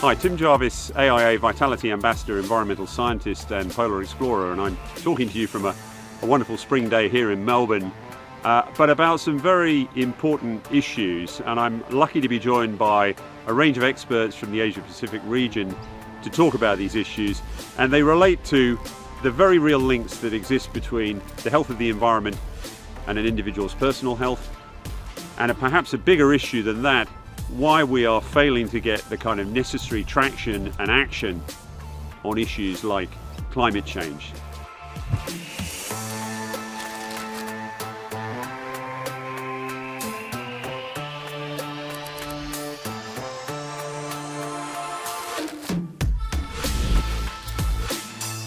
Hi, Tim Jarvis, AIA Vitality Ambassador, Environmental Scientist and Polar Explorer, and I'm talking to you from a wonderful spring day here in Melbourne, but about some very important issues, and I'm lucky to be joined by a range of experts from the Asia Pacific region to talk about these issues, and they relate to the very real links that exist between the health of the environment and an individual's personal health, and perhaps a bigger issue than that, why we are failing to get the kind of necessary traction and action on issues like climate change.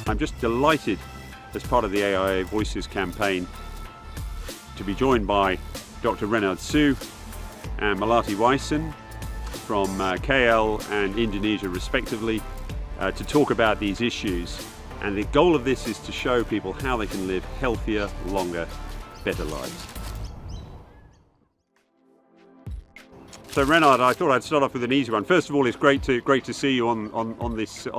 I'm just delighted, as part of the AIA Voices campaign, to be joined by Dr. Renard Su and Melati Waisan from KL and Indonesia respectively to talk about these issues. And the goal of this is to show people how they can live healthier, longer, better lives. So Renard, I thought I'd start off with an easy one. First of all, it's great to see you on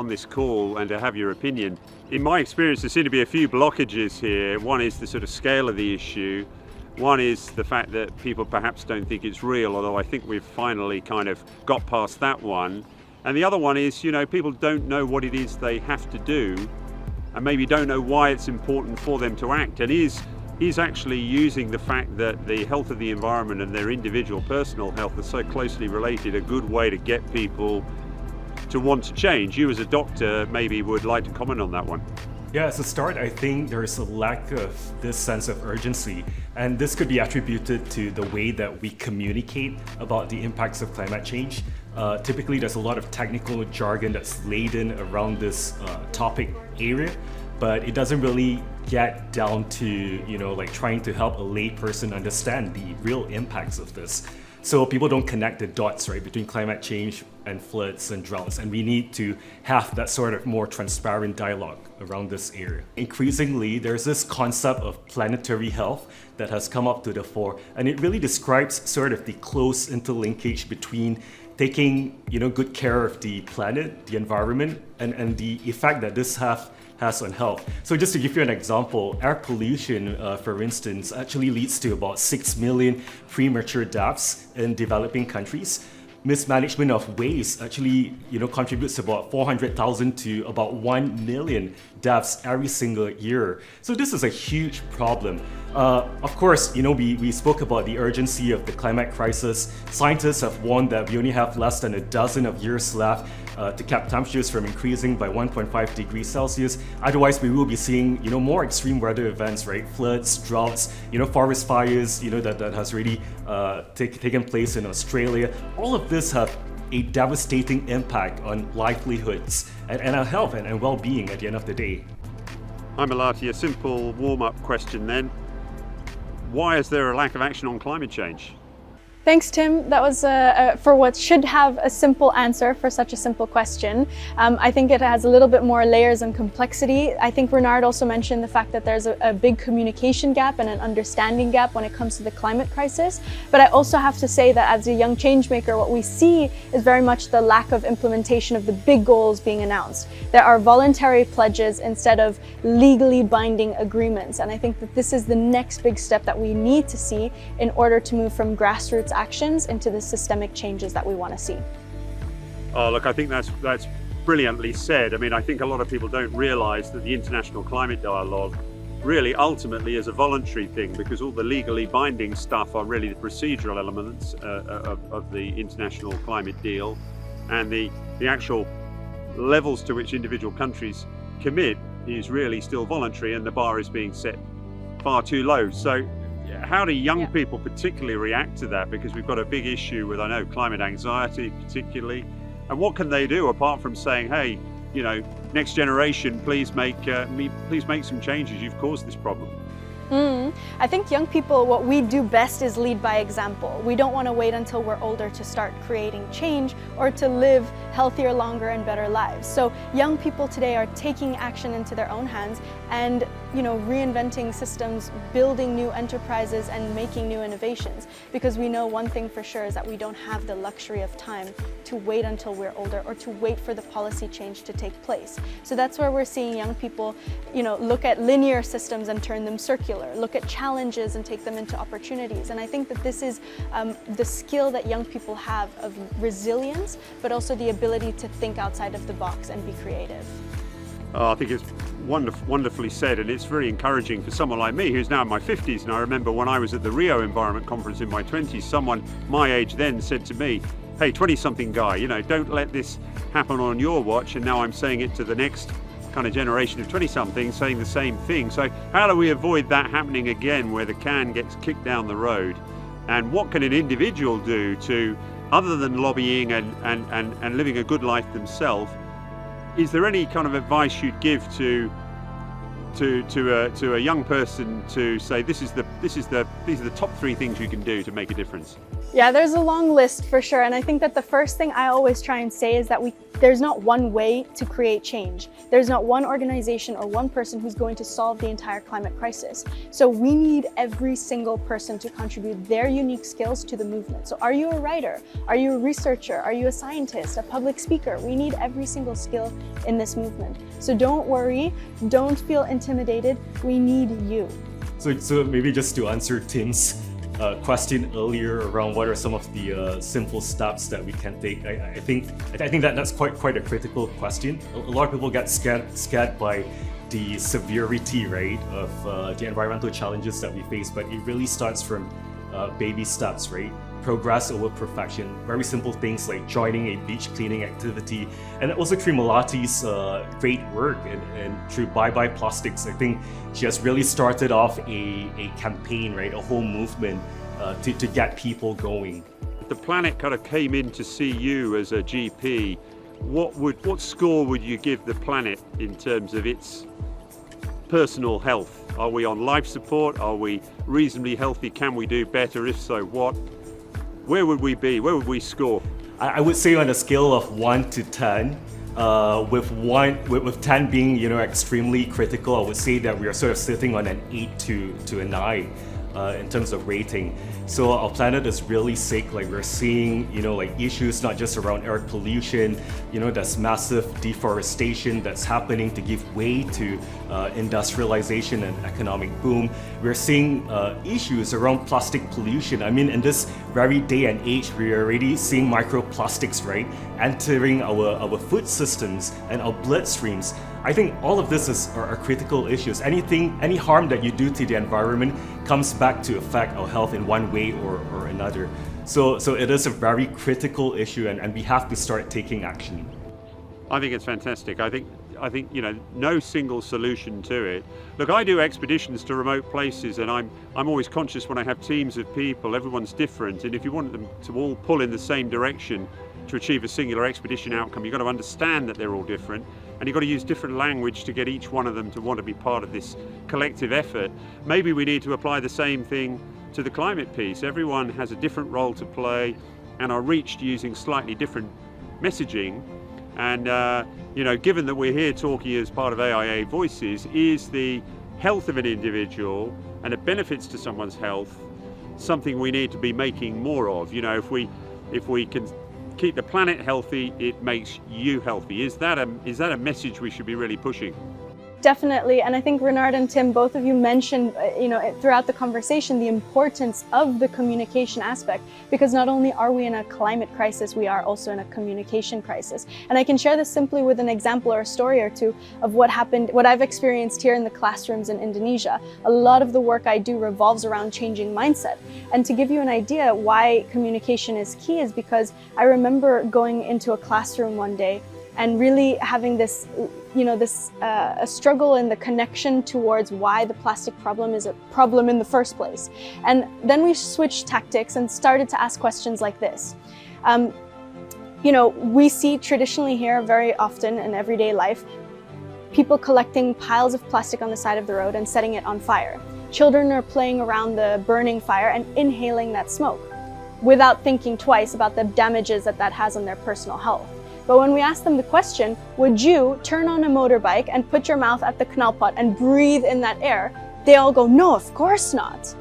this call and to have your opinion. In my experience, there seem to be a few blockages here. One is the sort of scale of the issue. One is the fact that people perhaps don't think it's real, although I think we've finally kind of got past that one. And the other one is, people don't know what it is they have to do and maybe don't know why it's important for them to act. And he's actually using the fact that the health of the environment and their individual personal health are so closely related, a good way to get people to want to change. You as a doctor maybe would like to comment on that one. Yeah, as a start, I think there's a lack of this sense of urgency, and this could be attributed to the way that we communicate about the impacts of climate change. Typically, there's a lot of technical jargon that's laden around this topic area, but it doesn't really get down to, like trying to help a lay person understand the real impacts of this. So people don't connect the dots, right, between climate change and floods and droughts, and we need to have that sort of more transparent dialogue around this area. Increasingly, there's this concept of planetary health that has come up to the fore, and it really describes sort of the close interlinkage between taking, good care of the planet, the environment, and the effect that this has on health. So just to give you an example, air pollution, for instance, actually leads to about 6 million premature deaths in developing countries. Mismanagement of waste actually, contributes about 400,000 to about 1 million deaths every single year. So this is a huge problem. Of course, we spoke about the urgency of the climate crisis. Scientists have warned that we only have less than a dozen of years left to cap temperatures from increasing by 1.5 degrees Celsius. Otherwise, we will be seeing, more extreme weather events, right? Floods, droughts, forest fires, that has really taken place in Australia. All of this have a devastating impact on livelihoods and our health and well-being at the end of the day. Hi Melati, a simple warm-up question then. Why is there a lack of action on climate change? Thanks, Tim. That was for what should have a simple answer for such a simple question. I think it has a little bit more layers and complexity. I think Renard also mentioned the fact that there's a big communication gap and an understanding gap when it comes to the climate crisis. But I also have to say that as a young change maker, what we see is very much the lack of implementation of the big goals being announced. There are voluntary pledges instead of legally binding agreements. And I think that this is the next big step that we need to see in order to move from grassroots actions into the systemic changes that we want to see. Oh, look, I think that's brilliantly said. I mean, I think a lot of people don't realize that the international climate dialogue really ultimately is a voluntary thing, because all the legally binding stuff are really the procedural elements of the international climate deal, and the actual levels to which individual countries commit is really still voluntary, and the bar is being set far too low. So how do young people particularly react to that? Because we've got a big issue with, I know, climate anxiety particularly. And what can they do apart from saying, hey, next generation, please make some changes. You've caused this problem. I think young people, what we do best is lead by example. We don't want to wait until we're older to start creating change or to live healthier, longer, and better lives. So young people today are taking action into their own hands and, reinventing systems, building new enterprises, and making new innovations. Because we know one thing for sure is that we don't have the luxury of time to wait until we're older or to wait for the policy change to take place. So that's where we're seeing young people, look at linear systems and turn them circular, look at challenges and take them into opportunities. And I think that this is the skill that young people have of resilience, but also the ability to think outside of the box and be creative. I think it's wonderfully said, and it's very encouraging for someone like me who's now in my 50s. And I remember when I was at the Rio Environment Conference in my 20s, someone my age then said to me, hey, 20-something guy, don't let this happen on your watch. And now I'm saying it to the next kind of generation of 20-somethings saying the same thing. So how do we avoid that happening again, where the can gets kicked down the road? And what can an individual do to, other than lobbying and living a good life themselves? Is there any kind of advice you'd give to a young person to say these are the top 3 things you can do to make a difference? Yeah, there's a long list for sure. And I think that the first thing I always try and say is that there's not one way to create change. There's not one organization or one person who's going to solve the entire climate crisis. So we need every single person to contribute their unique skills to the movement. So are you a writer? Are you a researcher? Are you a scientist, a public speaker? We need every single skill in this movement. So don't worry, don't feel intimidated. We need you. So maybe just to answer Tim's question earlier around what are some of the simple steps that we can take, I think that's quite a critical question. A lot of people get scared by the severity, right, of the environmental challenges that we face, but it really starts from baby steps, right? Progress over perfection. Very simple things like joining a beach cleaning activity, and also through Malati's great work and through Bye Bye Plastics. I think she has really started off a campaign, right, a whole movement to get people going. If the planet kind of came in to see you as a GP, what score would you give the planet in terms of its personal health? Are we on life support? Are we reasonably healthy? Can we do better? If so, what? Where would we be? Where would we score? I would say on a scale of 1 to 10, with 10 being extremely critical, I would say that we are sort of sitting on an 8 to a 9 in terms of rating. So our planet is really sick. Like we're seeing, like issues not just around air pollution. There's massive deforestation that's happening to give way to industrialization and economic boom. We're seeing issues around plastic pollution. I mean, in this very day and age, we're already seeing microplastics, right, entering our food systems and our bloodstreams. I think all of this are critical issues. Any harm that you do to the environment comes back to affect our health in one way or another. So it is a very critical issue, and we have to start taking action. I think it's fantastic. I think no single solution to it. Look, I do expeditions to remote places, and I'm always conscious when I have teams of people, everyone's different, and if you want them to all pull in the same direction to achieve a singular expedition outcome, you've got to understand that they're all different, and you've got to use different language to get each one of them to want to be part of this collective effort. Maybe we need to apply the same thing to the climate piece. Everyone has a different role to play and are reached using slightly different messaging. And given that we're here talking as part of AIA Voices, is the health of an individual and the benefits to someone's health something we need to be making more of? If we can keep the planet healthy, it makes you healthy. Is that a message we should be really pushing? Definitely, and I think Renard and Tim, both of you mentioned, throughout the conversation, the importance of the communication aspect, because not only are we in a climate crisis, we are also in a communication crisis. And I can share this simply with an example or a story or two of what I've experienced here in the classrooms in Indonesia. A lot of the work I do revolves around changing mindset. And to give you an idea why communication is key is because I remember going into a classroom one day and really having this, a struggle in the connection towards why the plastic problem is a problem in the first place. And then we switched tactics and started to ask questions like this. We see traditionally here very often in everyday life, people collecting piles of plastic on the side of the road and setting it on fire. children are playing around the burning fire and inhaling that smoke without thinking twice about the damages that that has on their personal health. But when we ask them the question, would you turn on a motorbike and put your mouth at the knalpot and breathe in that air? They all go, no, of course not.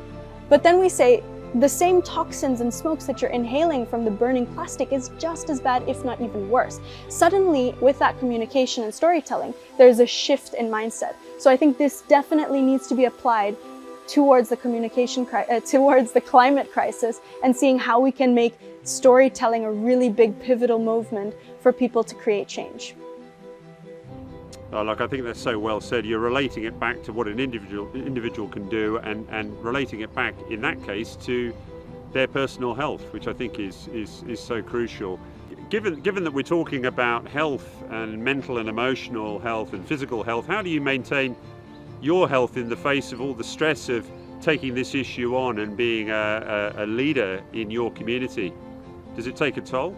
But then we say, the same toxins and smokes that you're inhaling from the burning plastic is just as bad, if not even worse. Suddenly, with that communication and storytelling, there's a shift in mindset. So I think this definitely needs to be applied towards the towards the climate crisis, and seeing how we can make storytelling a really big pivotal movement for people to create change. I think that's so well said. You're relating it back to what an individual can do, and relating it back, in that case, to their personal health, which I think is so crucial. Given that we're talking about health and mental and emotional health and physical health, how do you maintain your health in the face of all the stress of taking this issue on and being a leader in your community? Does it take a toll?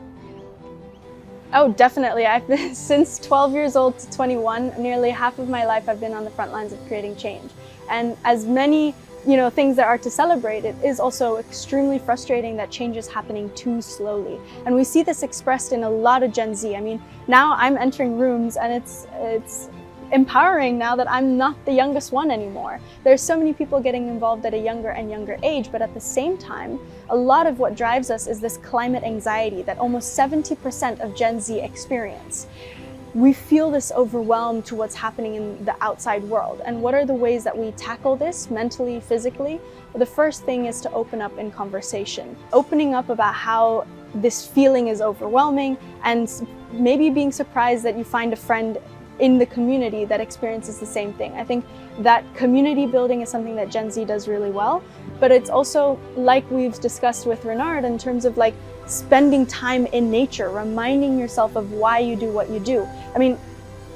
Oh, definitely. I've been, since 12 years old to 21, nearly half of my life I've been on the front lines of creating change. And as many, things there are to celebrate, it is also extremely frustrating that change is happening too slowly. And we see this expressed in a lot of Gen Z. I mean, now I'm entering rooms and it's empowering now that I'm not the youngest one anymore. There's so many people getting involved at a younger and younger age, but at the same time, a lot of what drives us is this climate anxiety that almost 70% of Gen Z experience. We feel this overwhelmed to what's happening in the outside world. And what are the ways that we tackle this mentally, physically? Well, the first thing is to open up in conversation. Opening up about how this feeling is overwhelming, and maybe being surprised that you find a friend in the community that experiences the same thing. I think that community building is something that Gen Z does really well, but it's also, like we've discussed with Renard, in terms of spending time in nature, reminding yourself of why you do what you do. I mean,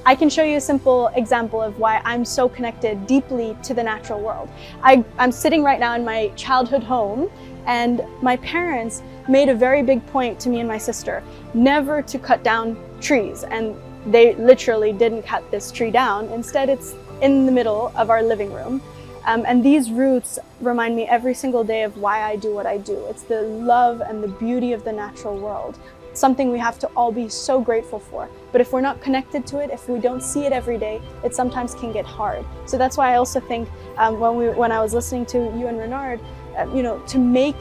I can show you a simple example of why I'm so connected deeply to the natural world. I'm sitting right now in my childhood home, and my parents made a very big point to me and my sister never to cut down trees, and they literally didn't cut this tree down. Instead, it's in the middle of our living room. And these roots remind me every single day of why I do what I do. It's the love and the beauty of the natural world. Something we have to all be so grateful for. But if we're not connected to it, if we don't see it every day, it sometimes can get hard. So that's why I also think when I was listening to you and Renard, to make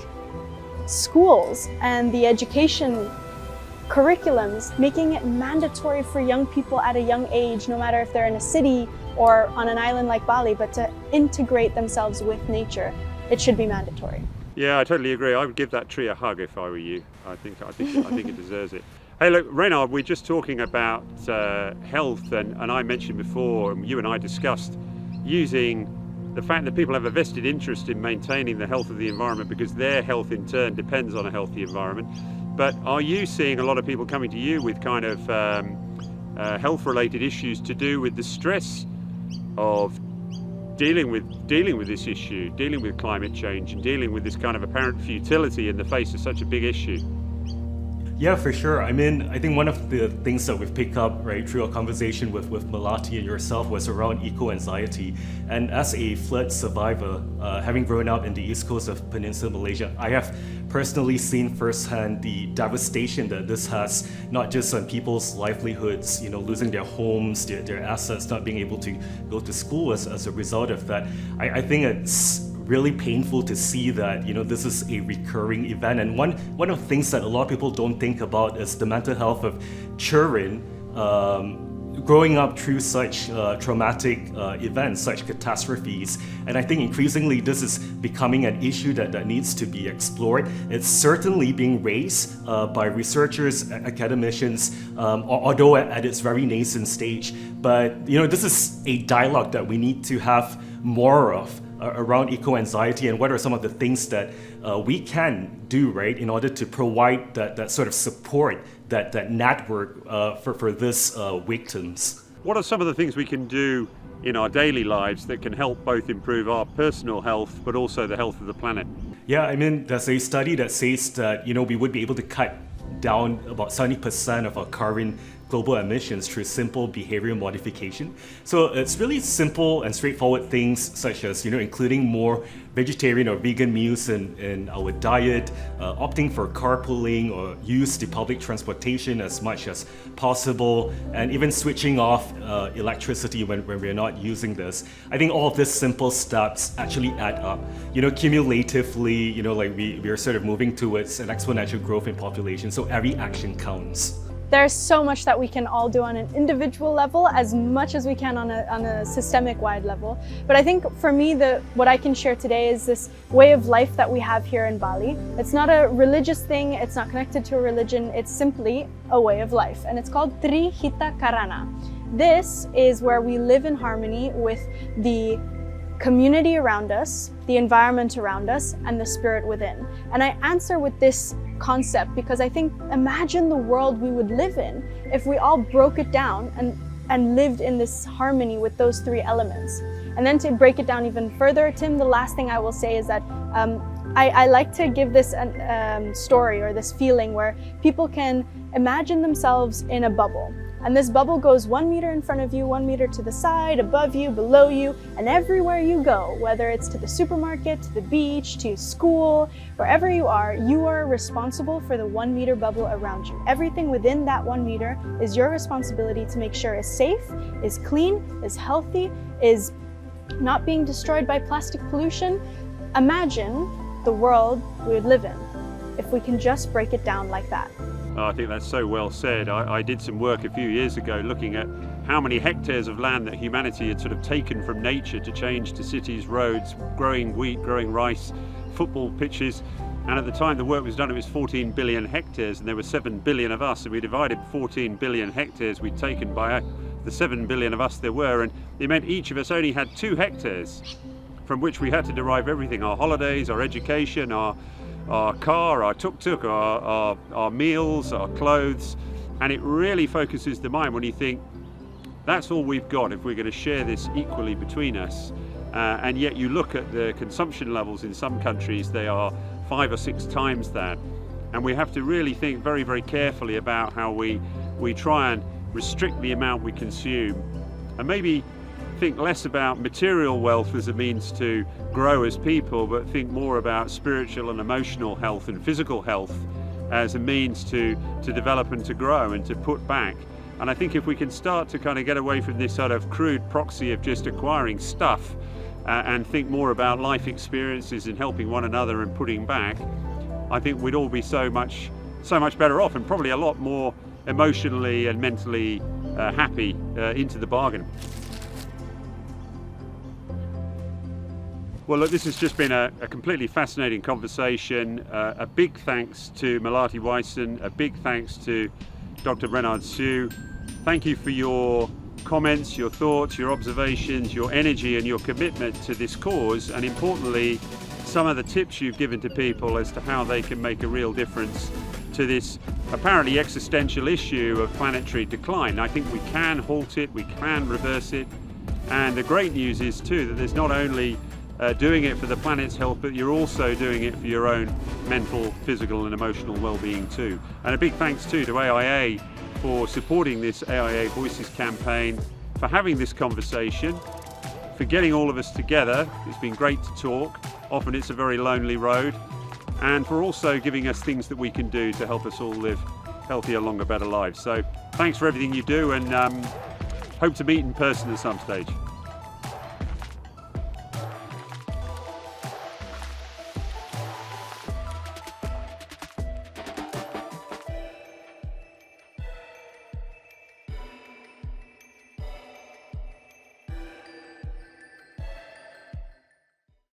schools and the education curriculums, making it mandatory for young people at a young age, no matter if they're in a city or on an island like Bali, but to integrate themselves with nature, it should be mandatory. Yeah, I totally agree. I would give that tree a hug if I were you. I think it deserves it. Hey, look, Renard, we're just talking about health, and I mentioned before, and you and I discussed using the fact that people have a vested interest in maintaining the health of the environment because their health in turn depends on a healthy environment. But are you seeing a lot of people coming to you with kind of health-related issues to do with the stress of dealing with this issue, dealing with climate change, and dealing with this kind of apparent futility in the face of such a big issue? Yeah, for sure. I mean, I think one of the things that we've picked up through our conversation with Melati and yourself was around eco-anxiety. And as a flood survivor, having grown up in the east coast of Peninsula Malaysia, I have personally seen firsthand the devastation that this has, not just on people's livelihoods, losing their homes, their assets, not being able to go to school as a result of that. I think it's really painful to see that this is a recurring event, and one of the things that a lot of people don't think about is the mental health of children growing up through such traumatic events, such catastrophes. And I think increasingly this is becoming an issue that needs to be explored. It's certainly being raised by researchers, academicians, although at its very nascent stage. But this is a dialogue that we need to have more of around eco-anxiety, and what are some of the things that we can do, in order to provide that sort of support, that network for this victims. What are some of the things we can do in our daily lives that can help both improve our personal health but also the health of the planet? Yeah, I mean, there's a study that says that we would be able to cut down about 70% of our carbon global emissions through simple behavioral modification. So it's really simple and straightforward things such as, including more vegetarian or vegan meals in our diet, opting for carpooling or use the public transportation as much as possible, and even switching off electricity when we're not using this. I think all of these simple steps actually add up. Cumulatively, we are sort of moving towards an exponential growth in population, so every action counts. There's so much that we can all do on an individual level as much as we can on a systemic wide level. But I think for me, what I can share today is this way of life that we have here in Bali. It's not a religious thing, it's not connected to a religion, it's simply a way of life. And it's called Trihita Karana. This is where we live in harmony with the community around us, the environment around us, and the spirit within. And I answer with this concept because I think, imagine the world we would live in if we all broke it down and lived in this harmony with those three elements. And then to break it down even further, Tim, the last thing I will say is that I like to give this story or this feeling where people can imagine themselves in a bubble. And this bubble goes 1 meter in front of you, 1 meter to the side, above you, below you, and everywhere you go, whether it's to the supermarket, to the beach, to school, wherever you are responsible for the 1 meter bubble around you. Everything within that 1 meter is your responsibility to make sure is safe, is clean, is healthy, is not being destroyed by plastic pollution. Imagine the world we would live in if we can just break it down like that. Oh, I think that's so well said. I did some work a few years ago looking at how many hectares of land that humanity had sort of taken from nature to change to cities, roads, growing wheat, growing rice, football pitches. And at the time the work was done, it was 14 billion hectares, and there were 7 billion of us. So we divided 14 billion hectares we'd taken by the 7 billion of us there were, and it meant each of us only had 2 hectares from which we had to derive everything: our holidays, our education, our car, our tuk-tuk, our meals, our clothes. And it really focuses the mind when you think that's all we've got if we're going to share this equally between us. And yet you look at the consumption levels in some countries, they are 5 or 6 times that. And we have to really think very, very carefully about how we try and restrict the amount we consume, and maybe think less about material wealth as a means to grow as people, but think more about spiritual and emotional health and physical health as a means to develop and to grow and to put back. And I think if we can start to kind of get away from this sort of crude proxy of just acquiring stuff and think more about life experiences and helping one another and putting back, I think we'd all be so much better off, and probably a lot more emotionally and mentally happy into the bargain. Well, look, this has just been a completely fascinating conversation. A big thanks to Melati Wyson, a big thanks to Dr. Renard Siu. Thank you for your comments, your thoughts, your observations, your energy and your commitment to this cause, and importantly, some of the tips you've given to people as to how they can make a real difference to this apparently existential issue of planetary decline. I think we can halt it, we can reverse it, and the great news is too that there's not only doing it for the planet's health, but you're also doing it for your own mental, physical and emotional well-being too. And a big thanks too to AIA for supporting this AIA Voices campaign, for having this conversation, for getting all of us together. It's been great to talk. Often it's a very lonely road, and for also giving us things that we can do to help us all live healthier, longer, better lives. So thanks for everything you do, and hope to meet in person at some stage.